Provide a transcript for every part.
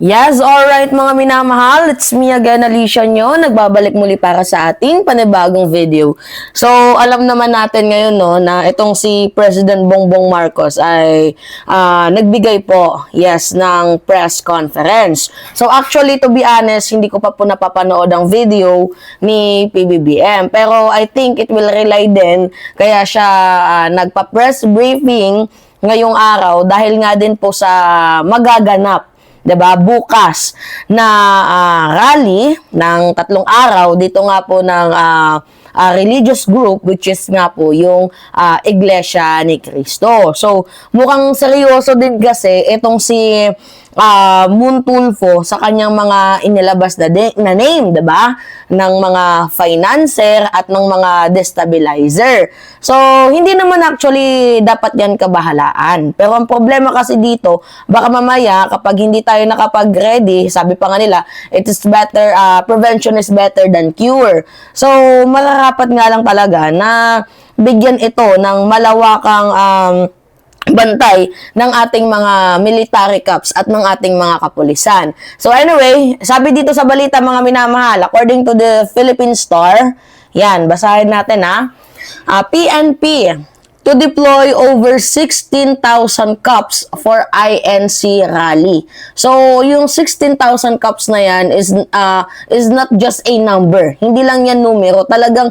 Yes, alright mga minamahal, it's me again, Alicia nyo, nagbabalik muli para sa ating panibagong video. So, alam naman natin ngayon no, na itong si President Bongbong Marcos ay nagbigay po, yes, ng press conference. So, actually, to be honest, hindi ko pa po napapanood ang video ni PBBM. Pero I think it will rely din, kaya siya nagpa-press briefing ngayong araw dahil nga din po sa magaganap, 'di ba? Bukas na rally ng 3 araw dito nga po ng religious group, which is nga po yung Iglesia ni Cristo. So, mukhang seryoso din kasi itong si Moon Tulfo sa kanyang mga inilabas na name, 'di ba? Ng mga financer at ng mga destabilizer. So, hindi naman actually dapat yan kabahalaan. Pero ang problema kasi dito, baka mamaya kapag hindi tayo nakapag-ready, sabi pa nga nila, it is better, prevention is better than cure. So, malarapat nga lang talaga na bigyan ito ng malawakang bantay ng ating mga military corps at ng ating mga kapulisan. So anyway, sabi dito sa balita mga minamahal, according to the Philippine Star, yan, basahin natin PNP to deploy over 16,000 cups for INC rally. So, yung 16,000 cups na yan is not just a number. Hindi lang yan numero. Talagang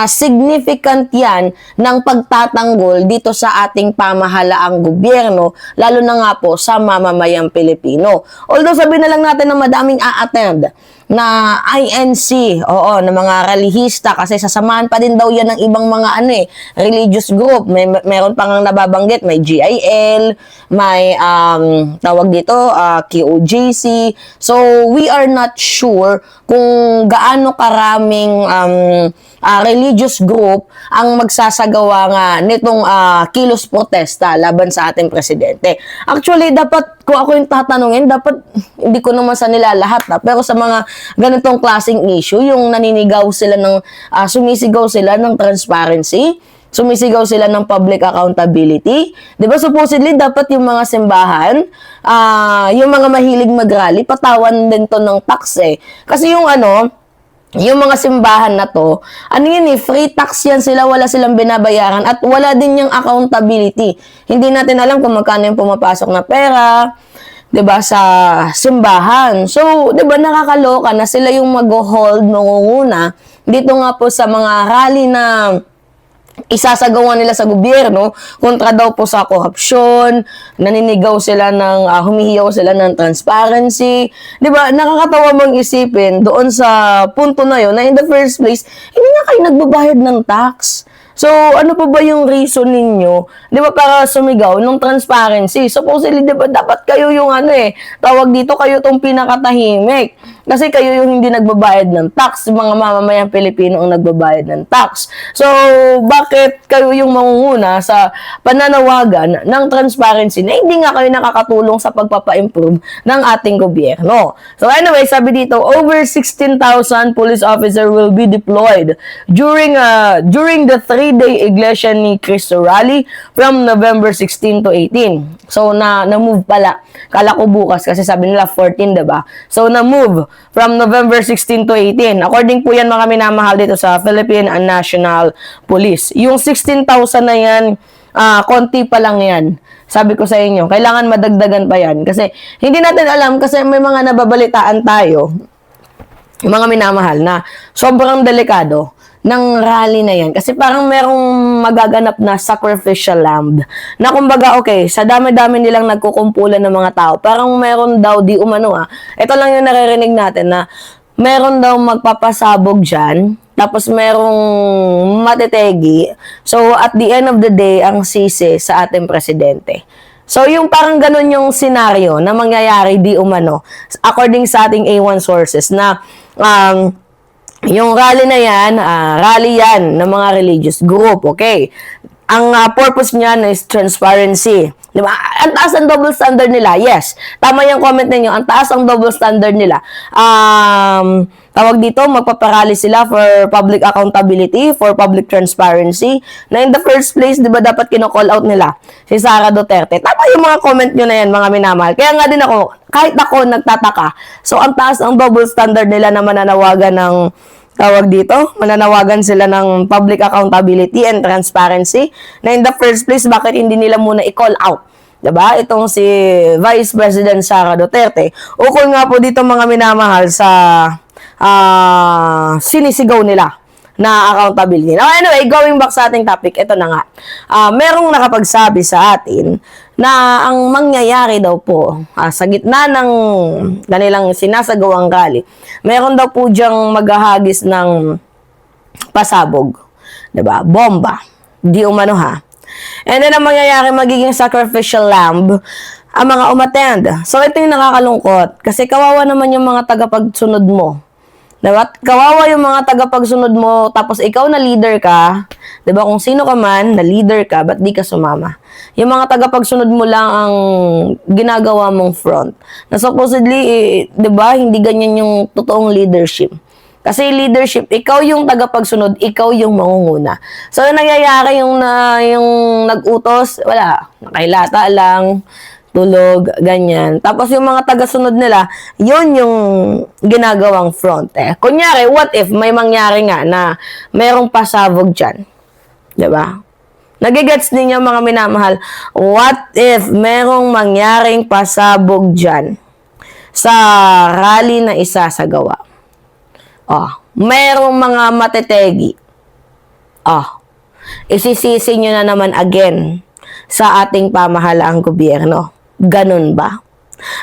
significant yan ng pagtatanggol dito sa ating pamahalaang gobyerno, lalo na nga po sa mamamayang Pilipino. Although, sabi na lang natin na madaming a-attend na INC, na mga relihista kasi sasamahan pa din daw yan ng ibang mga religious group. Meron pang nababanggit, may GIL, may tawag dito, QOJC. So, we are not sure kung gaano karaming religious group ang magsasagawa nga nitong kilos protesta laban sa ating presidente. Actually, dapat, kung ako yung tatanungin, dapat, hindi ko naman sa nila lahat, pero sa mga ganitong klaseng issue, yung naninigaw sila ng, sumisigaw sila ng transparency, sumisigaw sila ng public accountability. Di ba, supposedly, dapat yung mga simbahan, yung mga mahilig mag-rally, patawan din to ng tax Kasi yung mga simbahan na to, free tax yan sila, wala silang binabayaran at wala din yung accountability. Hindi natin alam kung magkano yung pumapasok na pera, 'di ba, sa simbahan. So, 'di ba, nakakaloka na sila yung mag-hold, mangunguna dito nga po sa mga rally na isasagawa nila sa gobyerno kontra daw po sa korupsyon, naninigaw sila ng humihiyaw sila ng transparency. 'Di ba? Nakakatawa mong isipin doon sa punto na 'yon na in the first place, hindi nga kayo nagbabayad ng tax. So, ano pa ba yung reason ninyo? Di ba, para sumigaw ng transparency? Supposedly, di ba, dapat kayo yung tawag dito, kayo tong pinakatahimik. Kasi kayo yung hindi nagbabayad ng tax, mga mamamayang Pilipino ang nagbabayad ng tax. So, bakit kayo yung mangunguna sa pananawagan ng transparency na hindi nga kayo nakakatulong sa pagpapa-improve ng ating gobyerno? So, anyway, sabi dito, over 16,000 police officer will be deployed during the 3-day Iglesia ni Cristo rally from November 16 to 18. So, na-move pala. Kala ko bukas kasi sabi nila 14, diba? So, na-move from November 16 to 18. According po yan mga minamahal dito sa Philippine National Police. Yung 16,000 na yan, konti pa lang yan. Sabi ko sa inyo, kailangan madagdagan pa yan. Kasi hindi natin alam kasi may mga nababalitaan tayo, mga minamahal, na sobrang delikado ng rally na yan. Kasi parang merong magaganap na sacrificial lamb. Na kumbaga, okay, sa dami-dami nilang nagkukumpulan ng mga tao, parang meron daw di umano ito lang yung naririnig natin na meron daw magpapasabog dyan, tapos merong matitegi. So, at the end of the day, ang sisi sa ating presidente. So, yung parang ganun yung senaryo na mangyayari di umano, according sa ating A1 sources, na yung rally na yan, rally yan ng mga religious group, okay? Ang purpose niyan is transparency. Di ba? Ang taas ang double standard nila. Yes. Tama yung comment ninyo. Ang taas ang double standard nila. Tawag dito, magpaparali sila for public accountability, for public transparency. Na in the first place, di ba dapat kino-call out nila si Sara Duterte. Tama yung mga comment nyo na yan, mga minamahal. Kaya nga din ako, kahit ako nagtataka. So, ang taas ang double standard nila na mananawagan ng tawag dito, mananawagan sila ng public accountability and transparency na in the first place, bakit hindi nila muna i-call out? Diba? Itong si Vice President Sara Duterte. Ukol nga po dito mga minamahal sa sinisigaw nila na accountability. Now, anyway, going back sa ating topic, ito na nga. Merong nakapagsabi sa atin na ang mangyayari daw po sa gitna ng kanilang sinasagawang rally, meron daw po diyang maghahagis ng pasabog. Diba? Bomba. Di umano ha. And then, ang mangyayari, magiging sacrificial lamb ang mga umattend. So, ito yung nakakalungkot. Kasi kawawa naman yung mga tagapagsunod mo. Diba? Kawawa yung mga tagapagsunod mo, tapos ikaw na leader ka, diba? Kung sino ka man, na leader ka, ba't di ka sumama? Yung mga tagapagsunod mo lang ang ginagawa mong front. Na supposedly, diba, hindi ganyan yung totoong leadership. Kasi leadership, ikaw yung tagapagsunod, ikaw yung mangunguna. So, yung nangyayari yung nag-utos, wala, nakailata lang, tulog, ganyan. Tapos yung mga tagasunod nila, yun yung ginagawang front. Kunyari, what if may mangyari nga na merong pasabog dyan? Diba? Nagigets ninyo mga minamahal, what if merong mangyaring pasabog dyan sa rally na isasagawa? Merong mga matetegi. Isisisi nyo na naman again sa ating pamahalaang gobyerno. Ganun ba?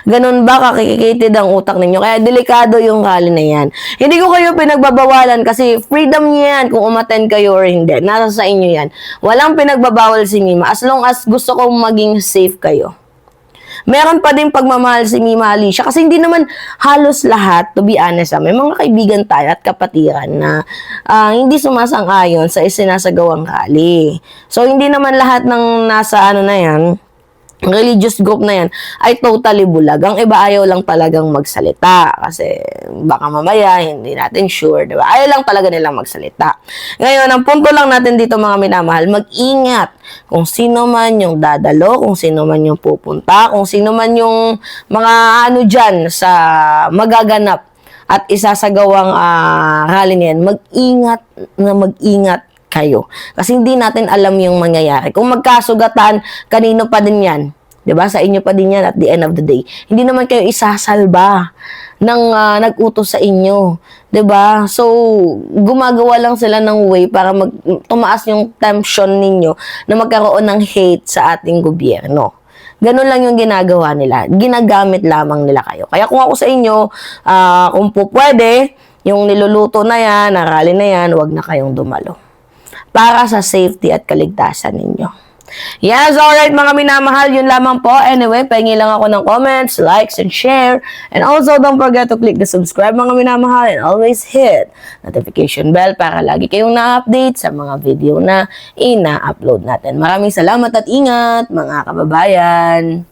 Ganun ba kakikitid ang utak ninyo? Kaya delikado yung rally na yan. Hindi ko kayo pinagbabawalan kasi freedom niyo yan kung umattend kayo or hindi. Nasa sa inyo yan. Walang pinagbabawal si Mima as long as gusto kong maging safe kayo. Meron pa din pagmamahal si Mima Alicia kasi hindi naman halos lahat, to be honest, may mga kaibigan tayo at kapatiran na hindi sumasang-ayon sa isinasagawang rally. So, hindi naman lahat ng nasa na yan, religious group na yan, ay totally bulag. Ang iba ayaw lang talagang magsalita kasi baka mamaya hindi natin sure, diba? Ayaw lang talaga nilang magsalita. Ngayon, ang punto lang natin dito mga minamahal, mag-ingat kung sino man yung dadalo, kung sino man yung pupunta, kung sino man yung mga dyan sa magaganap at isasagawang rally niyan, mag-ingat kayo. Kasi hindi natin alam yung mangyayari. Kung magkasugatan, kanino pa din yan? 'Di ba? Sa inyo pa din yan at the end of the day. Hindi naman kayo isasalba ng nag-utos sa inyo. 'Di ba? So, gumagawa lang sila ng way para tumaas yung tension ninyo na magkaroon ng hate sa ating gobyerno. Ganun lang yung ginagawa nila. Ginagamit lamang nila kayo. Kaya kung ako sa inyo, kung po pwede, yung niluluto na yan, na rally na yan, huwag na kayong dumalo. Para sa safety at kaligtasan ninyo. Yes, alright mga minamahal, yun lamang po. Anyway, pahingi lang ako ng comments, likes, and share. And also, don't forget to click the subscribe mga minamahal and always hit notification bell para lagi kayong na-update sa mga video na ina-upload natin. Maraming salamat at ingat mga kababayan.